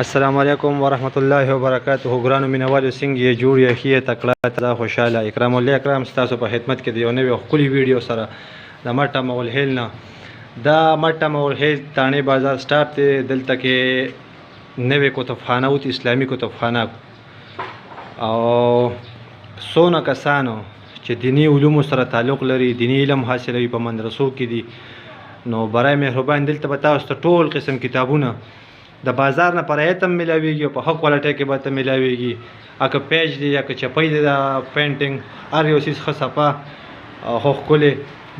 السلام علیکم ورحمت الله وبرکاته. ګرانو مینوالو څنګه یې جوړ یې ښه تکړه تازه خوشاله اکرام الله اکرام ستاسو په خدمت کې دی یو نوی ښکلي ویډیو سره د مټه مول هیل نه. دا مټه مول هیل تانې بازار سټاپ دی. دلته کې نوی کتابخانه وت اسلامي کتابخانه او څونه کسانو چې دیني علومو سره تعلق لري دیني علم حاصلوي په مدرسو کې دي نو برای مهربان دلته به تاسو ته ټول قسم کتابونه د بازار نه پرایت هم ملاویږي او په ښه کوالټۍ کې به ته ملاویږي. اکه پیج دی یا که چپۍ دی د پینټینګ هر یو څیز ښه صفا او ښه ښکلی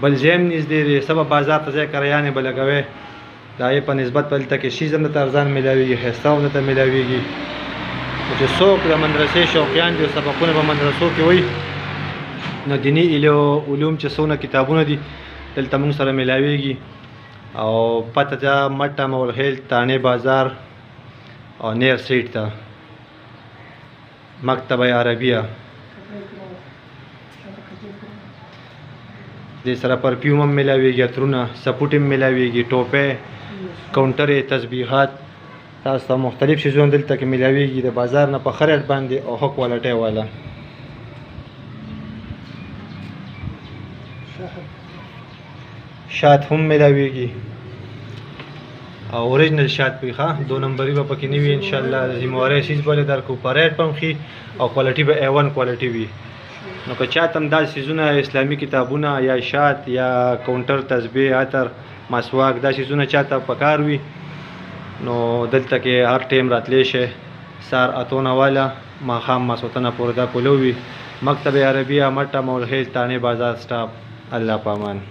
بل ځای هم نږدې دی. سبا بازار ته ځای کریانې به لګوی د هغې په نسبت به دلته کې شیز هم درته ارزان ملاویږي ښایسته هم درته ملاویږي. چې څوک د مدرسې شوقیان دي او سبقونه په مدرسو کې وي نو دیني علوم چې څونه کتابونه دي دلته موږ سره ملاویږي. او پته ده مټه مول هیل تانې بازار او نیر سیټ ته مکتبه عربیه دې سره پرفیوم هم ملاویږي عطرونه سپوټ هم ملاویږي ټوپۍ کاونټرې تسبیحات تاسو ته مختلف شیزونه دلته کې ملاویږي د بازار نه په ښه ریټ باندې او ښه کوالټۍ والا. شات هم ملاویږي او اوریجنل شات پی ښه 2 نمبري به پکې نه وي انشاءالله د ذمهوارۍ شیز به درکړو په ریټ به هم ښي او کوالټي به A1 کوالټي وي. نو که چاته هم دا سیزونه اسلامي کتابونه یا شات یا کاونټر تسبیح عطر مسواک دا سیزونه چاته پکار وي نو دلته کې هر ټایم راتلی شي سهار 8 والا ماښام ماسخوتنه پورې دا کولو وي. مکتبه عربیه مټه مول هیل تانې بازار سټاپ. الله پامان.